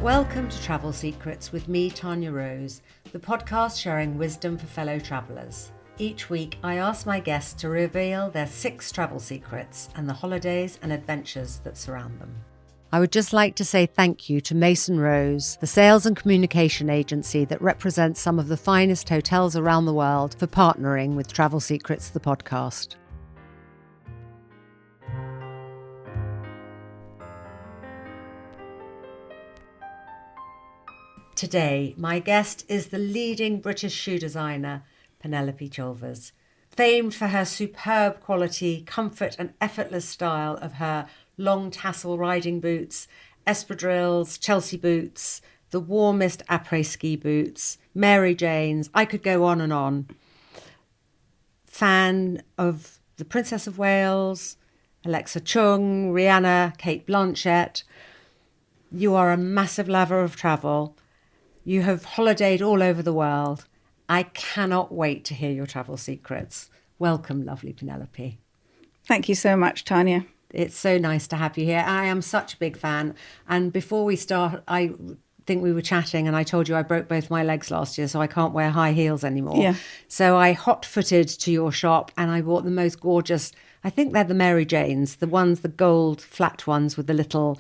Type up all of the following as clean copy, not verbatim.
Welcome to Travel Secrets with me, Tanya Rose, the podcast sharing wisdom for fellow travellers. Each week, I ask my guests to reveal their 6 travel secrets and the holidays and adventures that surround them. I would just like to say thank you to Mason Rose, the sales and communication agency that represents some of the finest hotels around the world, for partnering with Travel Secrets, the podcast. Today, my guest is the leading British shoe designer, Penelope Chilvers. Famed for her superb quality, comfort and effortless style of her long tassel riding boots, espadrilles, Chelsea boots, the warmest après-ski boots, Mary Janes, I could go on and on. Fan of the Princess of Wales, Alexa Chung, Rihanna, Kate Blanchett. You are a massive lover of travel. You have holidayed all over the world. I cannot wait to hear your travel secrets. Welcome, lovely Penelope. Thank you so much, Tanya. It's so nice to have you here. I am such a big fan. And before we start, I think we were chatting and I told you I broke both my legs last year, so I can't wear high heels anymore. Yeah. So I hot-footed to your shop and I bought the most gorgeous, I think they're the Mary Janes, the ones, the gold flat ones with the little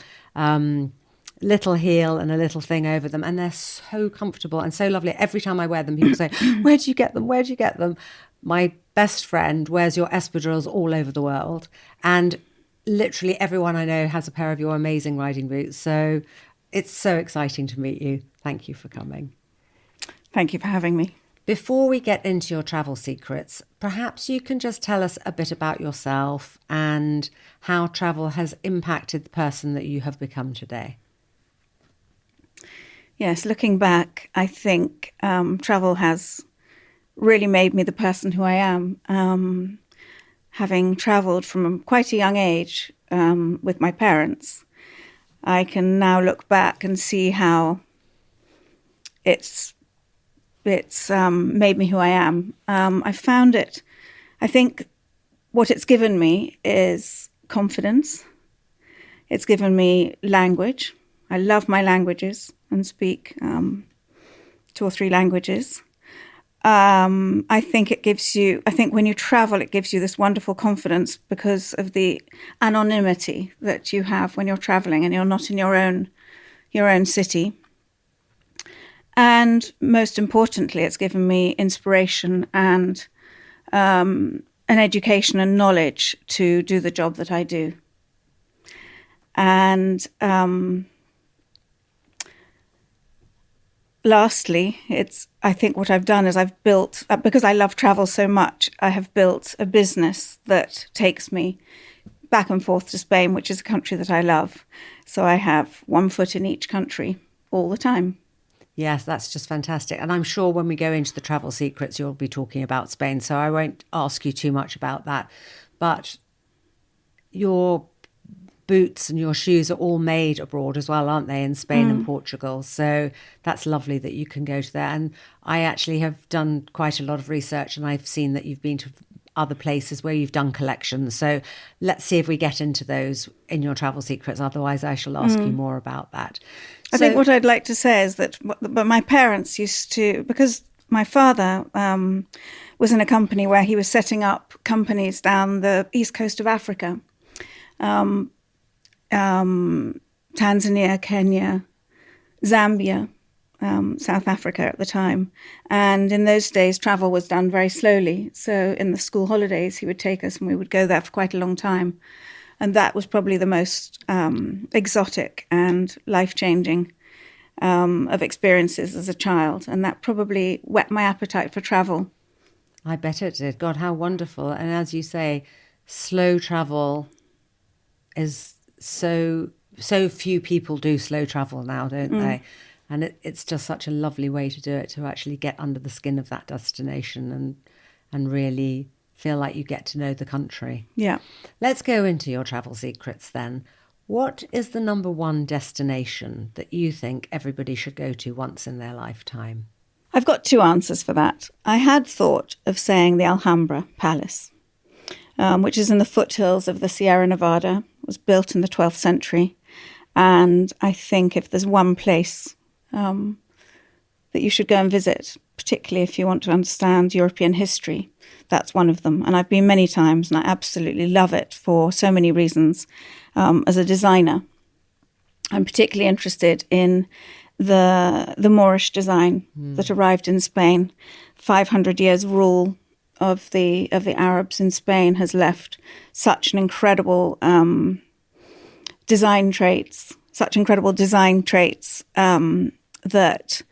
heel and a little thing over them, and they're so comfortable and so lovely. Every time I wear them, people say, where do you get them? Where do you get them? My best friend wears your espadrilles all over the world, and literally everyone I know has a pair of your amazing riding boots. So it's so exciting to meet you. Thank you for coming. Thank you for having me. Before we get into your travel secrets, perhaps you can just tell us a bit about yourself and how travel has impacted the person that you have become today. Yes, looking back, I think travel has really made me the person who I am. Having travelled from quite a young age with my parents, I can now look back and see how it's made me who I am. I found it, I think what it's given me is confidence. It's given me language. I love my languages and speak 2 or 3 languages. I think when you travel, it gives you this wonderful confidence because of the anonymity that you have when you're traveling and you're not in your own city. And most importantly, it's given me inspiration and an education and knowledge to do the job that I do. And lastly, I think what I've done is I've built, because I love travel so much, I have built a business that takes me back and forth to Spain, which is a country that I love. So I have one foot in each country all the time. Yes, that's just fantastic. And I'm sure when we go into the travel secrets, you'll be talking about Spain. So I won't ask you too much about that. But your boots and your shoes are all made abroad as well, aren't they, in Spain and Portugal? So that's lovely that you can go to there. And I actually have done quite a lot of research and I've seen that you've been to other places where you've done collections. So let's see if we get into those in your travel secrets. Otherwise, I shall ask you more about that. I think what I'd like to say is that but my parents used to, because my father was in a company where he was setting up companies down the east coast of Africa. Tanzania, Kenya, Zambia, South Africa at the time. And in those days, travel was done very slowly. So in the school holidays, he would take us and we would go there for quite a long time. And that was probably the most exotic and life-changing of experiences as a child. And that probably whet my appetite for travel. I bet it did. God, how wonderful. And as you say, slow travel is so few people do slow travel now, don't they? And it's just such a lovely way to do it, to actually get under the skin of that destination and really feel like you get to know the country. Yeah. Let's go into your travel secrets then. What is the number one destination that you think everybody should go to once in their lifetime? I've got 2 answers for that. I had thought of saying the Alhambra Palace, which is in the foothills of the Sierra Nevada. It was built in the 12th century. And I think if there's one place that you should go and visit, particularly if you want to understand European history, that's one of them. And I've been many times, and I absolutely love it for so many reasons. As a designer, I'm particularly interested in the Moorish design that arrived in Spain. 500 years rule of the Arabs in Spain has left such an incredible design traits that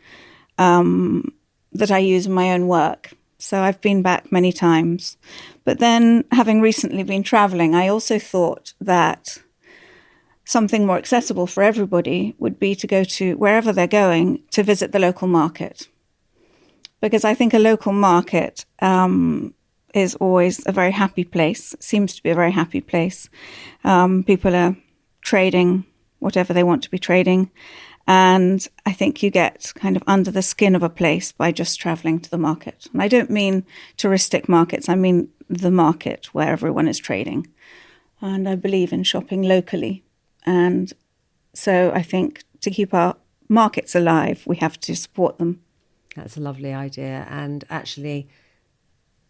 I use in my own work. So I've been back many times. But then, having recently been traveling, I also thought that something more accessible for everybody would be to go to wherever they're going to visit the local market. Because I think a local market is always a very happy place, seems to be a very happy place. People are trading whatever they want to be trading. And I think you get kind of under the skin of a place by just traveling to the market. And I don't mean touristic markets, I mean the market where everyone is trading. And I believe in shopping locally. And so I think to keep our markets alive, we have to support them. That's a lovely idea. And actually,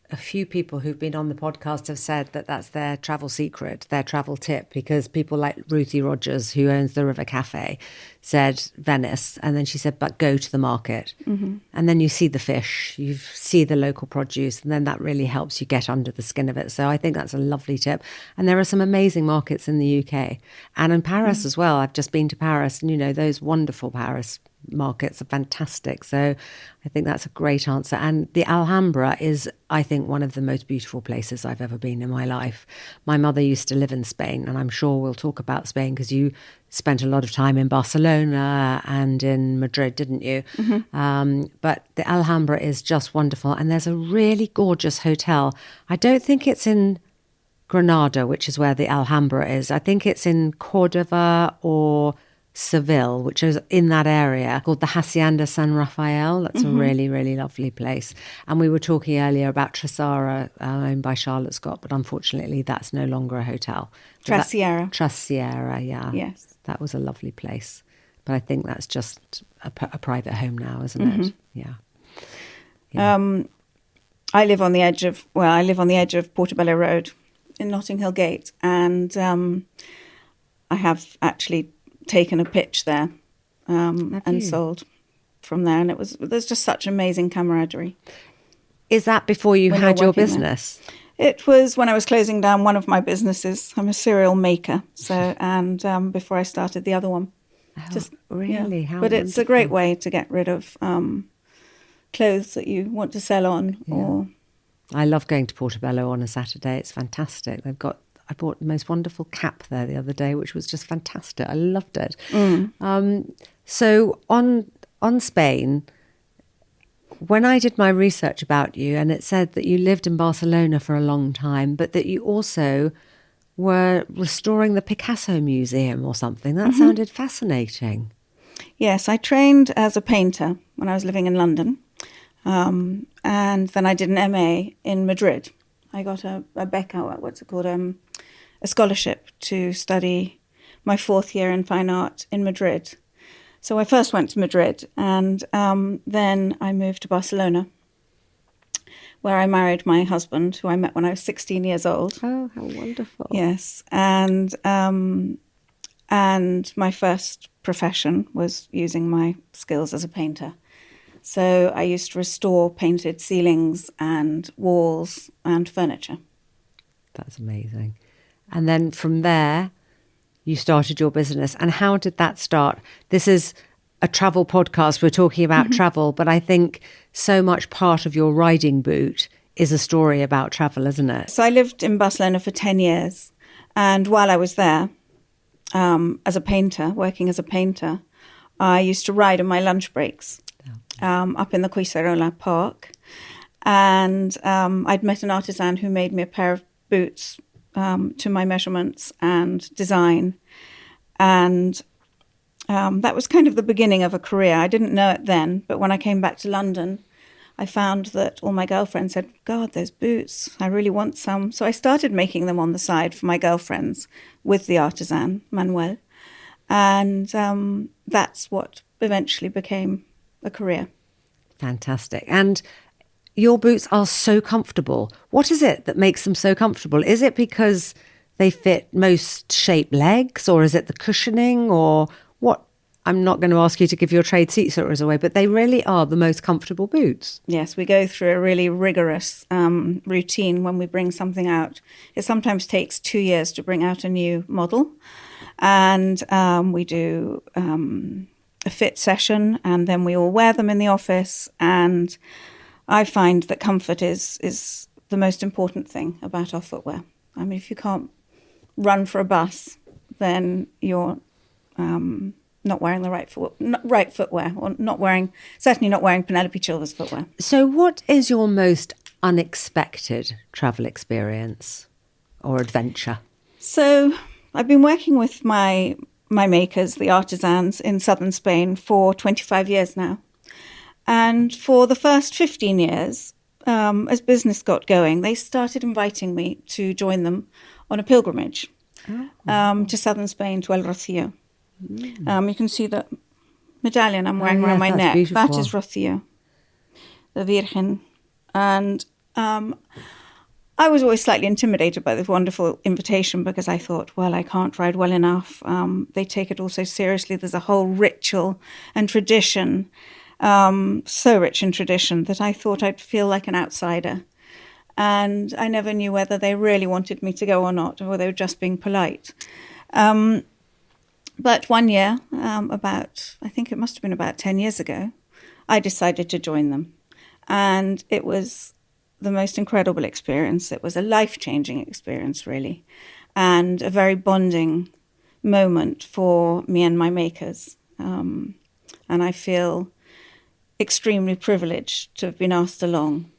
a few people who've been on the podcast have said that that's their travel secret, their travel tip, because people like Ruthie Rogers, who owns the River Cafe, said Venice. And then she said, but go to the market. Mm-hmm. And then you see the fish, you see the local produce, and then that really helps you get under the skin of it. So I think that's a lovely tip. And there are some amazing markets in the UK and in Paris as well. I've just been to Paris, and, you know, those wonderful Paris markets are fantastic. So I think that's a great answer. And the Alhambra is, I think, one of the most beautiful places I've ever been in my life. My mother used to live in Spain, and I'm sure we'll talk about Spain because you spent a lot of time in Barcelona and in Madrid, didn't you? Mm-hmm. But the Alhambra is just wonderful. And there's a really gorgeous hotel. I don't think it's in Granada, which is where the Alhambra is. I think it's in Cordova or Seville, which is in that area, called the Hacienda San Rafael. That's a really, really lovely place. And we were talking earlier about Tresara, owned by Charlotte Scott, but unfortunately that's no longer a hotel. Trasiera. Trasiera, yeah. Yes. That was a lovely place. But I think that's just a private home now, isn't it? Yeah. I live on the edge of Portobello Road in Notting Hill Gate, and I have actually taken a pitch there and sold from there, and there's just such amazing camaraderie. Is that before you had your business? There. It was when I was closing down one of my businesses. I'm a cereal maker, and before I started the other one. Oh, really? Yeah. How but wonderful. It's a great way to get rid of clothes that you want to sell on. Yeah. Or I love going to Portobello on a Saturday. It's fantastic. I bought the most wonderful cap there the other day, which was just fantastic. I loved it. So on Spain, when I did my research about you, and it said that you lived in Barcelona for a long time, but that you also were restoring the Picasso Museum or something. That sounded fascinating. Yes, I trained as a painter when I was living in London. And then I did an MA in Madrid. I got a beca, what's it called, a scholarship to study my fourth year in fine art in Madrid. So I first went to Madrid, and then I moved to Barcelona, where I married my husband, who I met when I was 16 years old. Oh, how wonderful. Yes, and my first profession was using my skills as a painter. So I used to restore painted ceilings and walls and furniture. That's amazing. And then from there, you started your business. And how did that start? This is a travel podcast. We're talking about travel, but I think so much part of your riding boot is a story about travel, isn't it? So I lived in Barcelona for 10 years. And while I was there, as a painter, working as a painter, I used to ride on my lunch breaks up in the Collserola Park. And I'd met an artisan who made me a pair of boots to my measurements and design. And that was kind of the beginning of a career. I didn't know it then, but when I came back to London, I found that all my girlfriends said, God, those boots, I really want some. So I started making them on the side for my girlfriends with the artisan, Manuel. And that's what eventually became a career. Fantastic. And your boots are so comfortable. What is it that makes them so comfortable? Is it because they fit most shaped legs, or is it the cushioning, or what? I'm not going to ask you to give your trade secrets away, but they really are the most comfortable boots. Yes, we go through a really rigorous routine when we bring something out. It sometimes takes 2 years to bring out a new model. And we do a fit session, and then we all wear them in the office. And I find that comfort is the most important thing about our footwear. I mean, if you can't run for a bus, then you're not wearing the right footwear, or certainly not wearing Penelope Chilvers footwear. So what is your most unexpected travel experience or adventure? So I've been working with my makers, the artisans in southern Spain, for 25 years now. And for the first 15 years, as business got going, they started inviting me to join them on a pilgrimage to southern Spain, to El Rocío. You can see the medallion I'm wearing around my neck. Beautiful. That is Rocío, the Virgin. And I was always slightly intimidated by this wonderful invitation, because I thought, well, I can't ride well enough. They take it all so seriously. There's a whole ritual and tradition, so rich in tradition, that I thought I'd feel like an outsider. And I never knew whether they really wanted me to go or not, or they were just being polite. But one year, I think it must have been about 10 years ago, I decided to join them. And it was the most incredible experience. It was a life-changing experience, really, and a very bonding moment for me and my makers. And I feel extremely privileged to have been asked along.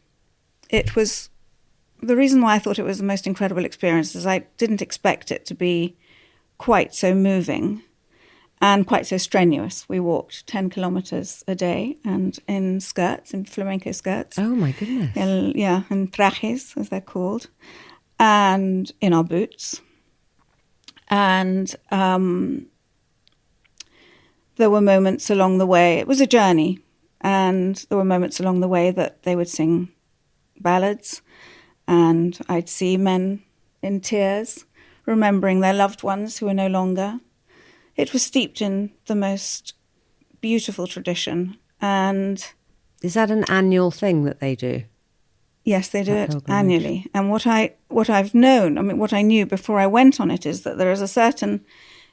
It was the reason why I thought it was the most incredible experience is I didn't expect it to be quite so moving and quite so strenuous. We walked 10 kilometers a day, and in flamenco skirts. Oh, my goodness. In trajes, as they're called, and in our boots. And there were moments along the way. It was a journey, and there were moments along the way that they would sing ballads, and I'd see men in tears, remembering their loved ones who were no longer. It was steeped in the most beautiful tradition. And is that an annual thing that they do? Yes, they do it annually. And what I knew before I went on it is that there is a certain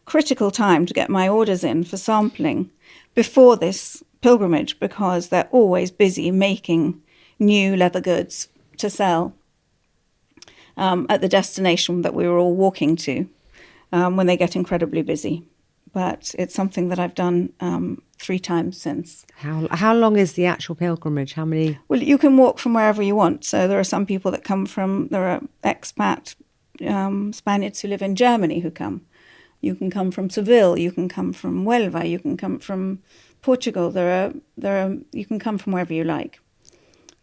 critical time to get my orders in for sampling before this pilgrimage, because they're always busy making new leather goods to sell at the destination that we were all walking to, when they get incredibly busy. But it's something that I've done 3 times since. How long is the actual pilgrimage? How many? Well, you can walk from wherever you want. So there are some people that there are expat Spaniards who live in Germany who come. You can come from Seville. You can come from Huelva. You can come from Portugal. You can come from wherever you like.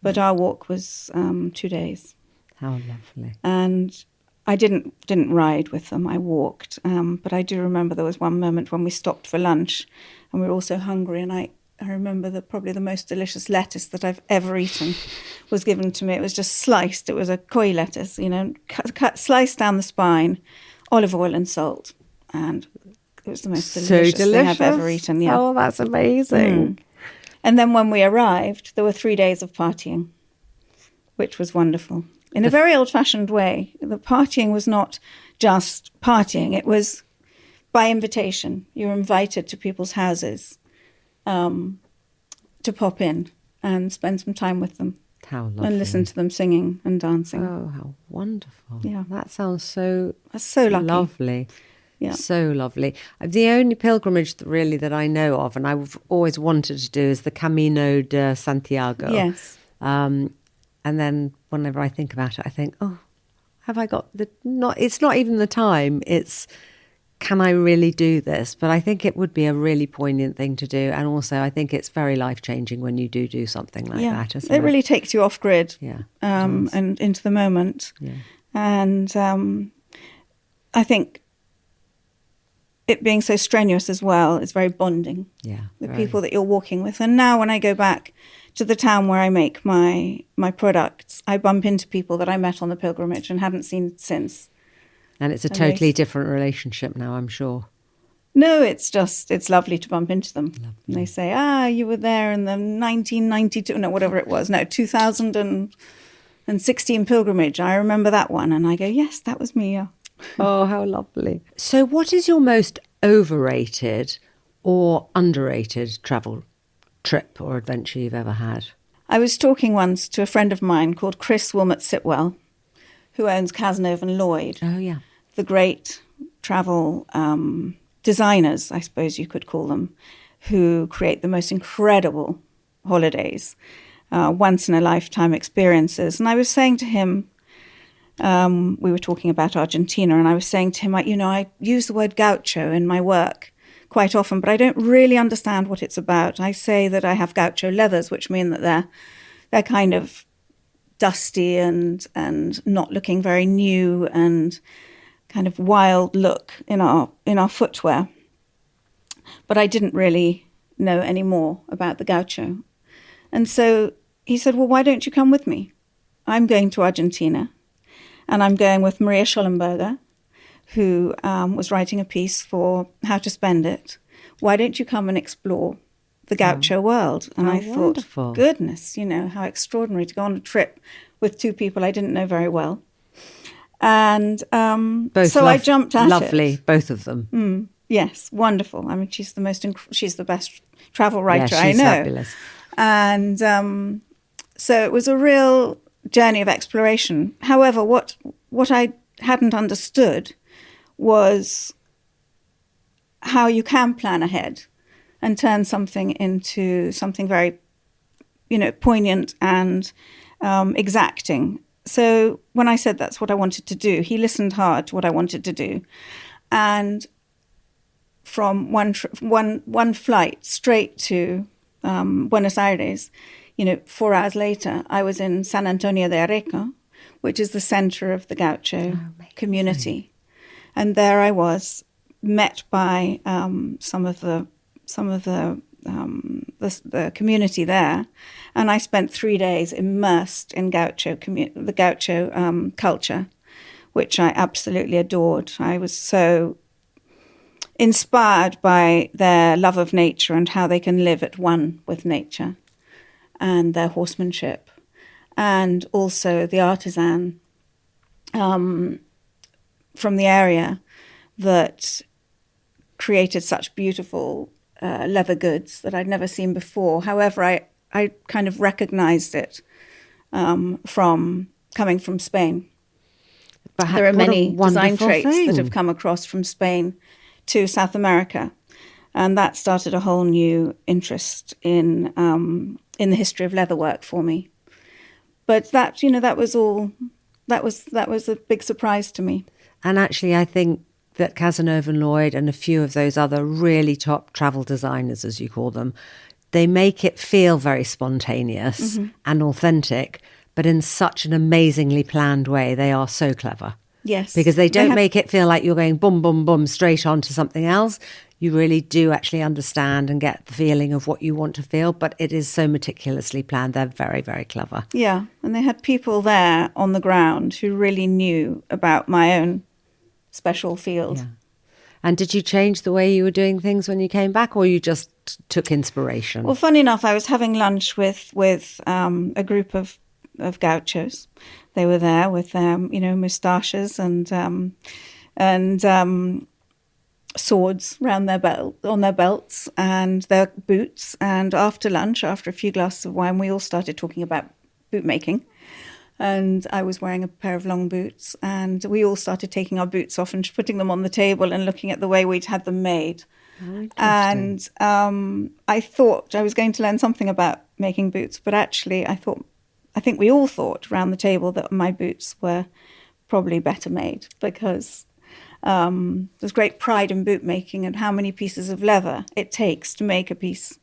But our walk was 2 days. How lovely. And I didn't ride with them. I walked. But I do remember there was one moment when we stopped for lunch, and we were all so hungry. And I remember that probably the most delicious lettuce that I've ever eaten was given to me. It was just sliced. It was a koi lettuce, cut sliced down the spine, olive oil and salt. And it was the most delicious thing I've ever eaten. Yeah. Oh, that's amazing. And then when we arrived, there were 3 days of partying, which was wonderful. In a very old-fashioned way. The partying was not just partying. It was by invitation. You were invited to people's houses to pop in and spend some time with them. How lovely. And listen to them singing and dancing. Oh, how wonderful. Yeah. That sounds so lucky. Lovely. Yeah. So lovely. The only pilgrimage that I know of, and I've always wanted to do, is the Camino de Santiago. Yes. And then whenever I think about it, I think, oh, have I got it's not even the time. It's, can I really do this? But I think it would be a really poignant thing to do. And also I think it's very life-changing when you do something like that. Isn't it really takes you off grid. Yeah. And into the moment. Yeah. And I think it being so strenuous as well is very bonding. Yeah. The people that you're walking with. And now when I go back to the town where I make my products, I bump into people that I met on the pilgrimage and haven't seen since. And it's a totally different relationship now, I'm sure. No, it's lovely to bump into them. Lovely. And they say, you were there in the 1992, no, whatever it was, no, 2016 pilgrimage. I remember that one. And I go, yes, that was me. Yeah. Oh, how lovely. So what is your most overrated or underrated travel trip or adventure you've ever had? I was talking once to a friend of mine called Chris Wilmot-Sitwell, who owns Cazenove and Lloyd. Oh, yeah. The great travel designers, I suppose you could call them, who create the most incredible holidays, once-in-a-lifetime experiences. And I was saying to him, we were talking about Argentina, and I was saying to him, I use the word gaucho in my work quite often, but I don't really understand what it's about. I say that I have gaucho leathers, which mean that they're kind of dusty and not looking very new and kind of wild look in our footwear. But I didn't really know any more about the gaucho. And so he said, well, why don't you come with me? I'm going to Argentina, and I'm going with Maria Schollenberger, who was writing a piece for How to Spend It. Why don't you come and explore the gaucho world? And I thought, wonderful. Goodness, how extraordinary to go on a trip with two people I didn't know very well. And I jumped at it. Lovely, both of them. Yes, wonderful. I mean, she's the best travel writer I know. Fabulous. And so it was a real journey of exploration. However, what I hadn't understood was how you can plan ahead and turn something into something very, poignant and exacting. So when I said that's what I wanted to do, he listened hard to what I wanted to do. And from one flight straight to Buenos Aires, 4 hours later, I was in San Antonio de Areco, which is the center of the gaucho community. And there I was, met by some of the community there, and I spent 3 days immersed in the gaucho culture, which I absolutely adored. I was so inspired by their love of nature and how they can live at one with nature, and their horsemanship, and also the artisan from the area that created such beautiful leather goods that I'd never seen before. However, I kind of recognized it from coming from Spain. There are many design traits that have come across from Spain to South America, and that started a whole new interest in the history of leatherwork for me. But that was a big surprise to me. And actually, I think that Cazenove and Lloyd and a few of those other really top travel designers, as you call them, they make it feel very spontaneous and authentic, but in such an amazingly planned way. They are so clever. Yes. Because they don't make it feel like you're going boom, boom, boom, straight on to something else. You really do actually understand and get the feeling of what you want to feel, but it is so meticulously planned. They're very, very clever. Yeah, and they had people there on the ground who really knew about my own special field. Yeah. And did you change the way you were doing things when you came back, or you just took inspiration? Well, funny enough, I was having lunch with a group of gauchos. They were there with their, moustaches and swords on their belts and their boots. And after lunch, after a few glasses of wine, we all started talking about boot making. And I was wearing a pair of long boots, and we all started taking our boots off and putting them on the table and looking at the way we'd had them made. And I thought I was going to learn something about making boots, but actually I think we all thought around the table that my boots were probably better made, because there's great pride in boot making and how many pieces of leather it takes to make a boot.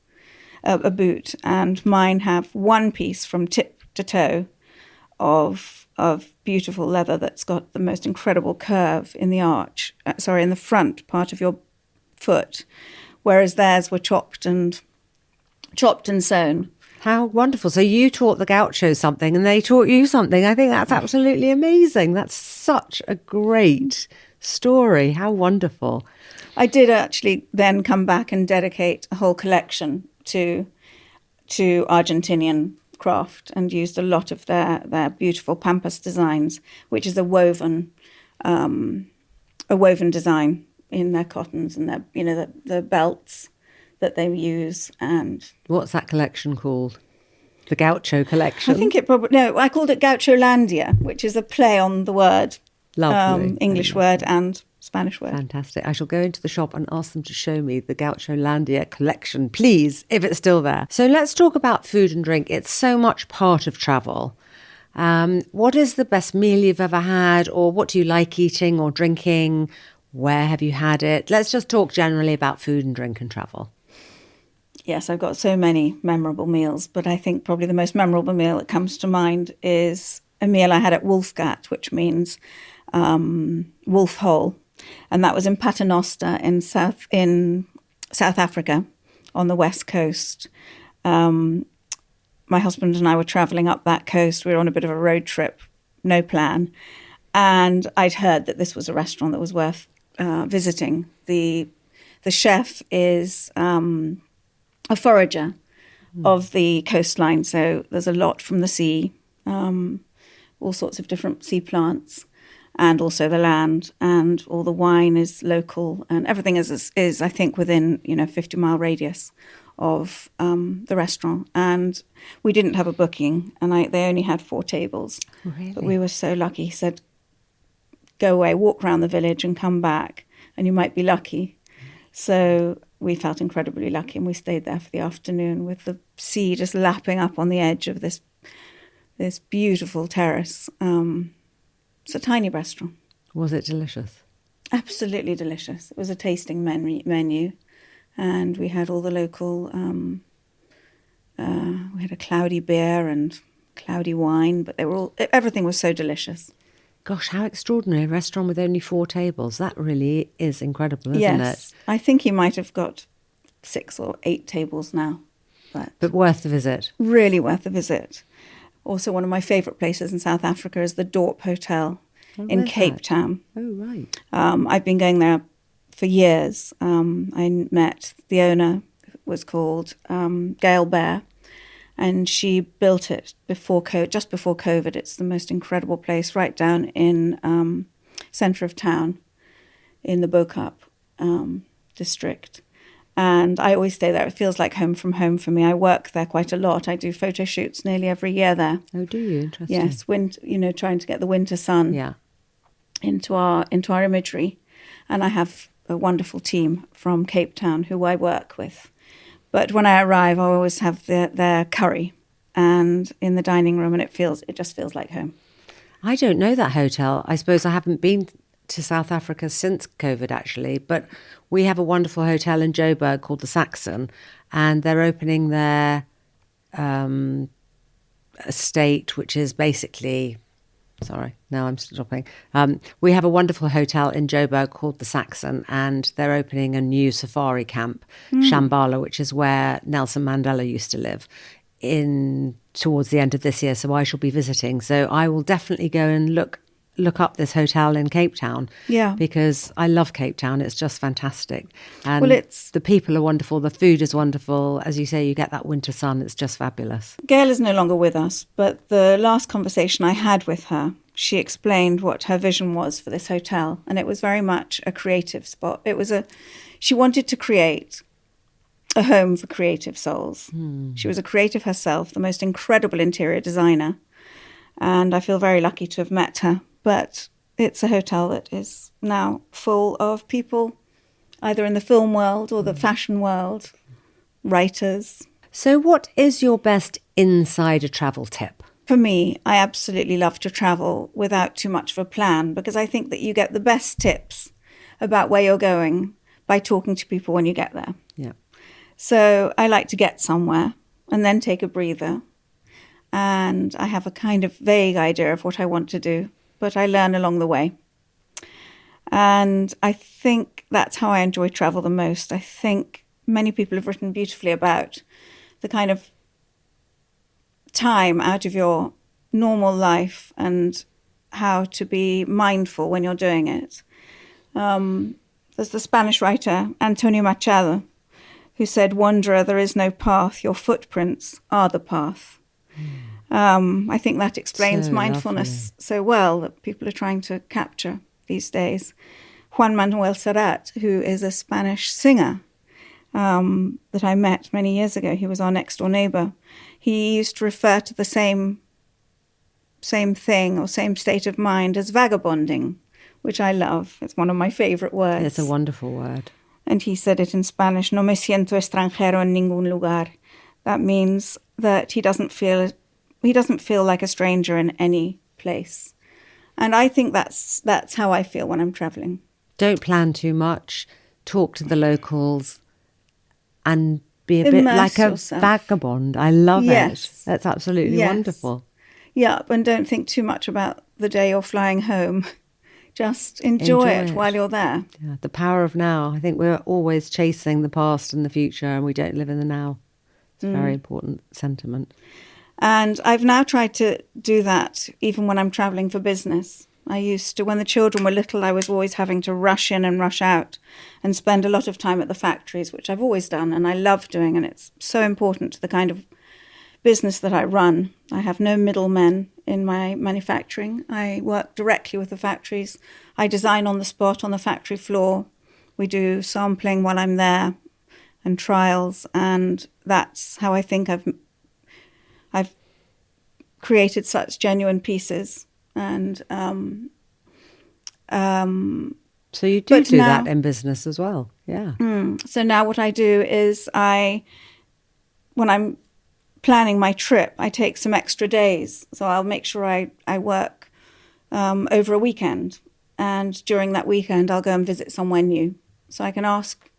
And mine have one piece from tip to toe of beautiful leather that's got the most incredible curve in the in the front part of your foot, whereas theirs were chopped and sewn. How wonderful. So you taught the Gaucho something and they taught you something. I think that's absolutely amazing. That's such a great story. How wonderful. I did actually then come back and dedicate a whole collection to Argentinian craft and used a lot of their beautiful pampas designs, which is a woven design in their cottons and their, the belts that they use. And what's that collection called? The Gaucho collection? I think I called it Gaucholandia, which is a play on the word. Lovely. English word and Spanish word. Fantastic. I shall go into the shop and ask them to show me the Gaucholandia collection, please, if it's still there. So let's talk about food and drink. It's so much part of travel. What is the best meal you've ever had, or what do you like eating or drinking? Where have you had it? Let's just talk generally about food and drink and travel. Yes, I've got so many memorable meals, but I think probably the most memorable meal that comes to mind is a meal I had at Wolfgat, which means wolf hole. And that was in Paternoster in South Africa on the west coast. My husband and I were travelling up that coast. We were on a bit of a road trip, no plan. And I'd heard that this was a restaurant that was worth visiting. The chef is a forager of the coastline. So there's a lot from the sea, all sorts of different sea plants, and also the land, and all the wine is local, and everything is I think within 50-mile radius of the restaurant. And we didn't have a booking, and they only had 4 tables. Really? But we were so lucky. He said, go away, walk around the village and come back, and you might be lucky. So we felt incredibly lucky, and we stayed there for the afternoon with the sea just lapping up on the edge of this beautiful terrace. It's a tiny restaurant. Was it delicious? Absolutely delicious. It was a tasting menu, and we had all the local. We had a cloudy beer and cloudy wine, but everything was so delicious. Gosh, how extraordinary. A restaurant with only 4 tables. That really is incredible, isn't Yes. it? I think he might have got 6 or 8 tables now. But worth the visit. Really worth the visit. Also, one of my favourite places in South Africa is the Dorp Hotel in Cape Town. Oh, right. I've been going there for years. I met the owner, was called Gail Bear, and she built it just before COVID. It's the most incredible place right down in centre of town in the Bokap district. And I always stay there. It feels like home from home for me. I work there quite a lot. I do photo shoots nearly every year there. Oh, do you? Interesting. Yes, trying to get the winter sun into our imagery. And I have a wonderful team from Cape Town who I work with. But when I arrive, I always have their curry and in the dining room, and it just feels like home. I don't know that hotel. I suppose I haven't been to South Africa since COVID, actually, but we have a wonderful hotel in Joburg called the Saxon, and they're opening their estate, which is basically... Sorry, now I'm stopping. We have a wonderful hotel in Joburg called the Saxon, and they're opening a new safari camp, Shambhala, which is where Nelson Mandela used to live, towards the end of this year. So I shall be visiting. So I will definitely go and look up this hotel in Cape Town. Yeah. Because I love Cape Town. It's just fantastic. And well, the people are wonderful. The food is wonderful. As you say, you get that winter sun. It's just fabulous. Gail is no longer with us, but the last conversation I had with her, she explained what her vision was for this hotel. And it was very much a creative spot. She wanted to create a home for creative souls. She was a creative herself, the most incredible interior designer. And I feel very lucky to have met her. But it's a hotel that is now full of people, either in the film world or the fashion world, writers. So what is your best insider travel tip? For me, I absolutely love to travel without too much of a plan, because I think that you get the best tips about where you're going by talking to people when you get there. Yeah. So I like to get somewhere and then take a breather. And I have a kind of vague idea of what I want to do, but I learn along the way. And I think that's how I enjoy travel the most. I think many people have written beautifully about the kind of time out of your normal life and how to be mindful when you're doing it. There's the Spanish writer Antonio Machado, who said, "Wanderer, there is no path. Your footprints are the path." I think that explains So mindfulness lovely. so well that people are trying to capture these days. Juan Manuel Serrat, who is a Spanish singer that I met many years ago, he was our next door neighbor. He used to refer to the same thing or same state of mind as vagabonding, which I love. It's one of my favorite words. It's a wonderful word. And he said it in Spanish, "No me siento extranjero en ningún lugar." That means that he doesn't feel like a stranger in any place. And I think that's how I feel when I'm traveling. Don't plan too much. Talk to the locals and be a bit Immerse like a yourself. vagabond. I love Yes. it. That's absolutely Yes. wonderful. Yeah, and don't think too much about the day you're flying home. Just enjoy it while you're there. Yeah, the power of now. I think we're always chasing the past and the future, and we don't live in the now. It's a very important sentiment. And I've now tried to do that even when I'm traveling for business. I used to, when the children were little, I was always having to rush in and rush out and spend a lot of time at the factories, which I've always done and I love doing. And it's so important to the kind of business that I run. I have no middlemen in my manufacturing. I work directly with the factories. I design on the spot on the factory floor. We do sampling while I'm there and trials. And that's how I think I've created such genuine pieces. And So you do now, that in business as well. Yeah. So now what I do is when I'm planning my trip, I take some extra days. So I'll make sure I work over a weekend. And during that weekend, I'll go and visit somewhere new. So I can ask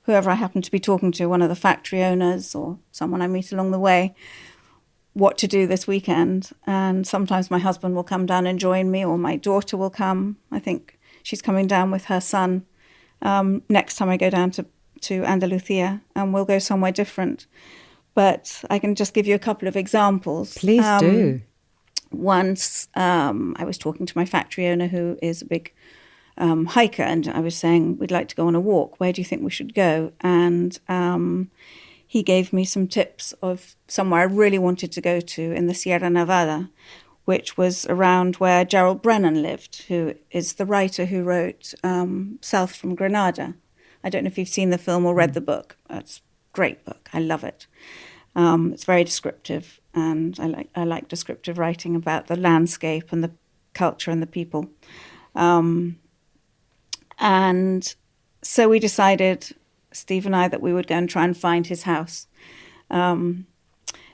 whoever I happen to be talking to, one of the factory owners or someone I meet along the way, what to do this weekend. And sometimes my husband will come down and join me, or my daughter will come. I think she's coming down with her son next time I go down to Andalusia, and we'll go somewhere different. But I can just give you a couple of examples. Please do. Once I was talking to my factory owner, who is a big hiker, and I was saying, we'd like to go on a walk. Where do you think we should go? And he gave me some tips of somewhere I really wanted to go to in the Sierra Nevada, which was around where Gerald Brennan lived, who is the writer who wrote South from Granada. I don't know if you've seen the film or read the book. It's a great book. I love it. It's very descriptive, and I like descriptive writing about the landscape and the culture and the people. And so we decided, Steve and I, that we would go and try and find his house.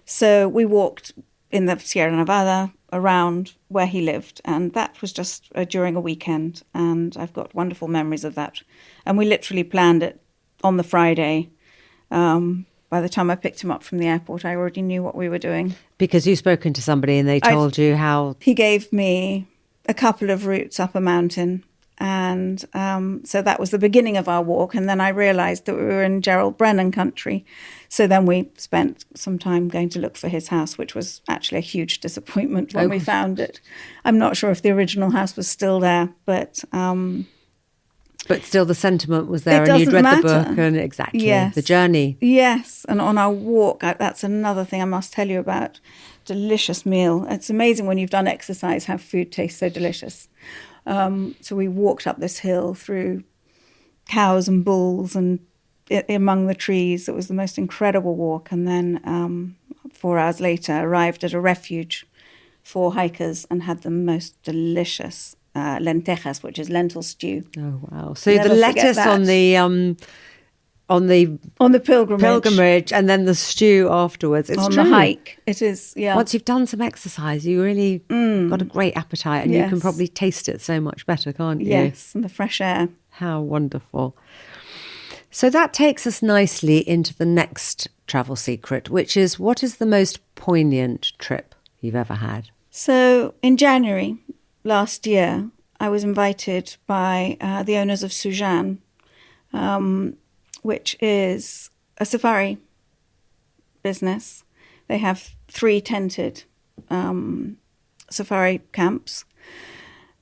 So we walked in the Sierra Nevada around where he lived, and that was just during a weekend, and I've got wonderful memories of that. And we literally planned it on the Friday. By the time I picked him up from the airport, I already knew what we were doing. Because you've spoken to somebody and they told you how... He gave me a couple of routes up a mountain. And so that was the beginning of our walk. And then I realized that we were in Gerald Brennan country. So then we spent some time going to look for his house, which was actually a huge disappointment when we found it. I'm not sure if the original house was still there, but still the sentiment was there, and you'd read the book, and exactly, yes. The journey. Yes, and on our walk, that's another thing I must tell you about. Delicious meal. It's amazing when you've done exercise how food tastes so delicious. So we walked up this hill through cows and bulls and among the trees. It was the most incredible walk. And then 4 hours later, arrived at a refuge for hikers and had the most delicious lentejas, which is lentil stew. Oh wow! So the lettuce on the pilgrimage, and then the stew afterwards. It's on true. The hike. It is. Yeah. Once you've done some exercise, you really got a great appetite, and you can probably taste it so much better, can't you? Yes, and the fresh air. How wonderful! So that takes us nicely into the next travel secret, which is, what is the most poignant trip you've ever had? So in January last year, I was invited by the owners of Sujan, which is a safari business. They have 3 tented safari camps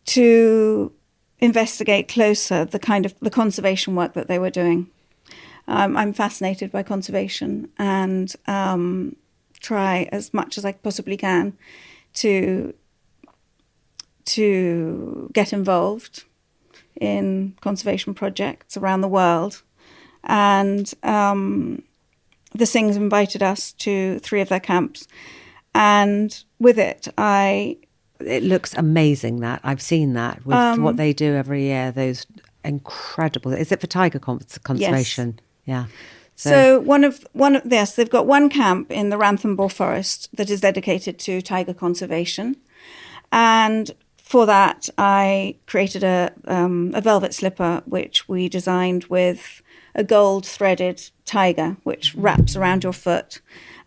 to investigate closer the conservation work that they were doing. I'm fascinated by conservation and try as much as I possibly can to get involved in conservation projects around the world. And the Singhs invited us to 3 of their camps. And with it, It looks amazing that. I've seen that with what they do every year, those incredible... Is it for tiger conservation? Yes. Yeah. So one of yes, they've got one camp in the Ranthambore Forest that is dedicated to tiger conservation. And for that, I created a velvet slipper, which we designed with a gold threaded tiger, which wraps around your foot.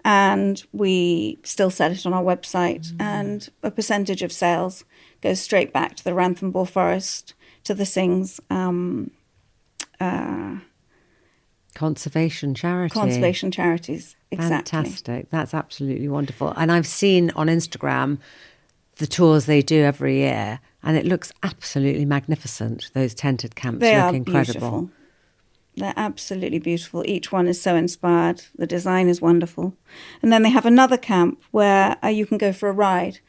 And we still sell it on our website. And a percentage of sales goes straight back to the Ranthambore Forest, to the Singhs. Conservation charities, exactly. Fantastic. That's absolutely wonderful. And I've seen on Instagram the tours they do every year, and it looks absolutely magnificent. Those tented camps look incredible. Beautiful. They're absolutely beautiful. Each one is so inspired. The design is wonderful. And then they have another camp where you can go for a ride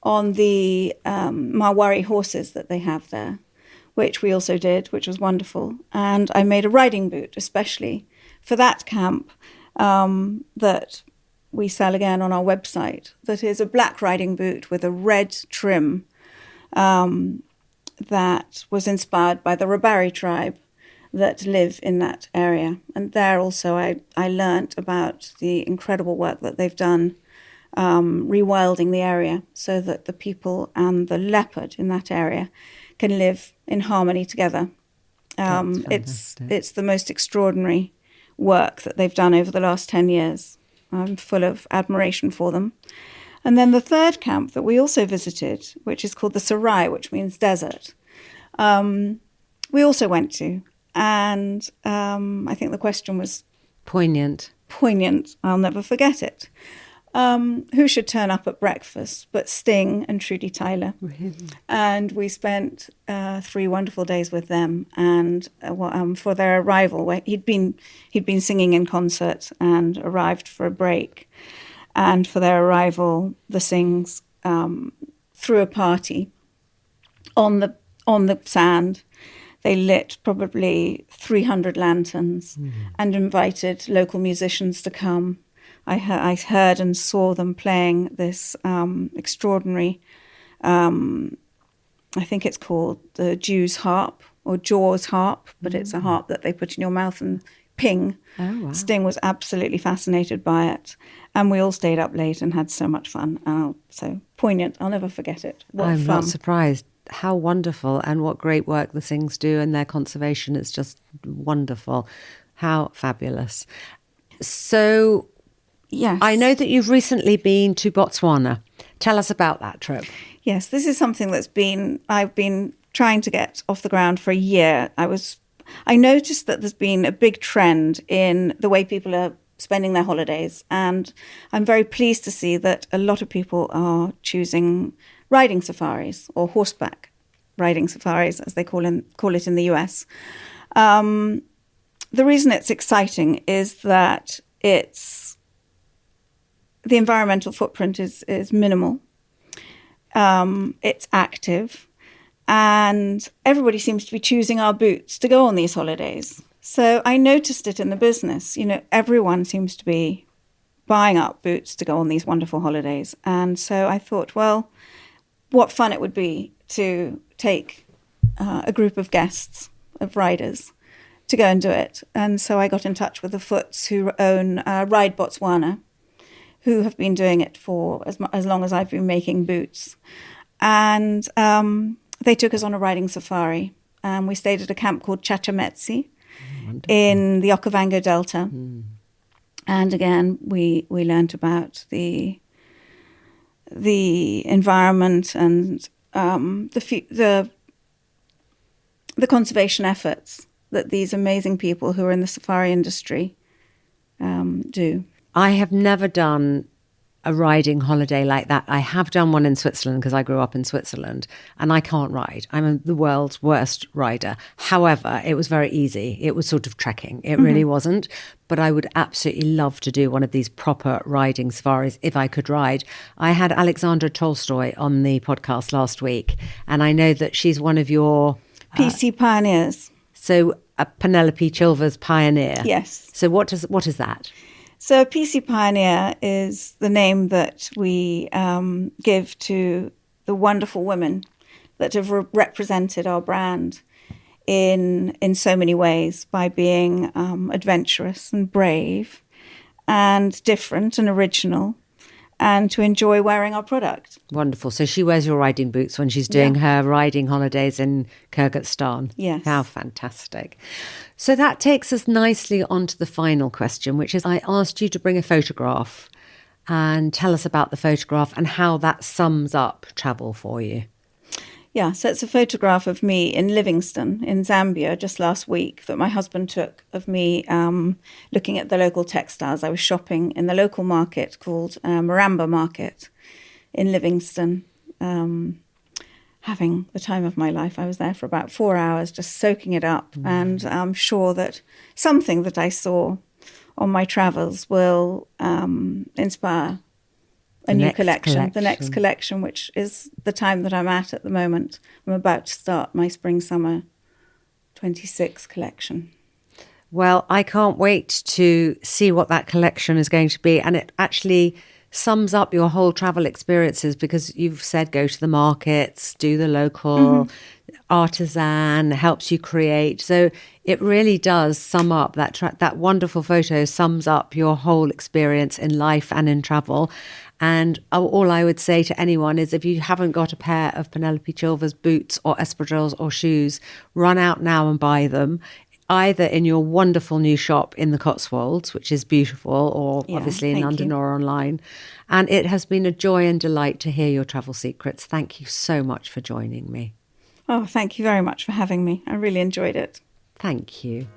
on the Marwari horses that they have there, which we also did, which was wonderful. And I made a riding boot especially for that camp that we sell again on our website, that is a black riding boot with a red trim that was inspired by the Rabari tribe that live in that area. And there also I learnt about the incredible work that they've done rewilding the area so that the people and the leopard in that area can live in harmony together. It's the most extraordinary work that they've done over the last 10 years. I'm full of admiration for them. And then the third camp that we also visited, which is called the Sarai, which means desert, we also went to. And I think the question was... Poignant. I'll never forget it. Who should turn up at breakfast but Sting and Trudy Tyler? Really? And we spent 3 wonderful days with them. And for their arrival, he'd been singing in concert and arrived for a break. And for their arrival, the Singhs threw a party on the sand. They lit probably 300 lanterns and invited local musicians to come. I heard and saw them playing this extraordinary, I think it's called the Jew's harp or Jaw's harp, but it's a harp that they put in your mouth and ping. Oh, wow. Sting was absolutely fascinated by it. And we all stayed up late and had so much fun. So poignant. I'll never forget it. What I'm fun. not surprised. How wonderful, and what great work the Singhs do, and their conservation is just wonderful. How fabulous. So yes, I know that you've recently been to Botswana. Tell us about that trip. Yes, this is something I've been trying to get off the ground for a year. I noticed that there's been a big trend in the way people are spending their holidays, and I'm very pleased to see that a lot of people are choosing riding safaris, or horseback riding safaris, as they call it in the US. The reason it's exciting is that the environmental footprint is minimal. It's active, and everybody seems to be choosing our boots to go on these holidays. So I noticed it in the business. Everyone seems to be buying up boots to go on these wonderful holidays. And so I thought, well, what fun it would be to take a group of guests, of riders, to go and do it. And so I got in touch with the Foots who own Ride Botswana, who have been doing it for as long as I've been making boots. And they took us on a riding safari. And we stayed at a camp called Chachametsi in the Okavango Delta. And again, we learned about the environment and the the conservation efforts that these amazing people who are in the safari industry do. I have never done a riding holiday like that. I have done one in Switzerland because I grew up in Switzerland, and I can't ride. I'm the world's worst rider. However, it was very easy. It was sort of trekking. It really wasn't. But I would absolutely love to do one of these proper riding safaris if I could ride. I had Alexandra Tolstoy on the podcast last week, and I know that she's one of your PC pioneers. So a Penelope Chilvers pioneer. Yes. So what is that? So PC Pioneer is the name that we give to the wonderful women that have represented our brand in so many ways by being adventurous and brave and different and original, and to enjoy wearing our product. Wonderful. So she wears your riding boots when she's doing her riding holidays in Kyrgyzstan. Yes. How fantastic. So that takes us nicely on to the final question, which is I asked you to bring a photograph and tell us about the photograph and how that sums up travel for you. Yeah, so it's a photograph of me in Livingstone in Zambia just last week that my husband took of me looking at the local textiles. I was shopping in the local market called Maramba Market in Livingstone, having the time of my life. I was there for about 4 hours just soaking it up, and I'm sure that something that I saw on my travels will inspire a new collection, the next collection, which is the time that I'm at the moment. I'm about to start my Spring-Summer 26 collection. Well, I can't wait to see what that collection is going to be. And it actually sums up your whole travel experiences, because you've said go to the markets, do the local artisan, helps you create. So it really does sum up that wonderful photo sums up your whole experience in life and in travel. And all I would say to anyone is, if you haven't got a pair of Penelope Chilvers boots or espadrilles or shoes, run out now and buy them, either in your wonderful new shop in the Cotswolds, which is beautiful, or obviously in London or online. And it has been a joy and delight to hear your travel secrets. Thank you so much for joining me. Oh, thank you very much for having me. I really enjoyed it. Thank you.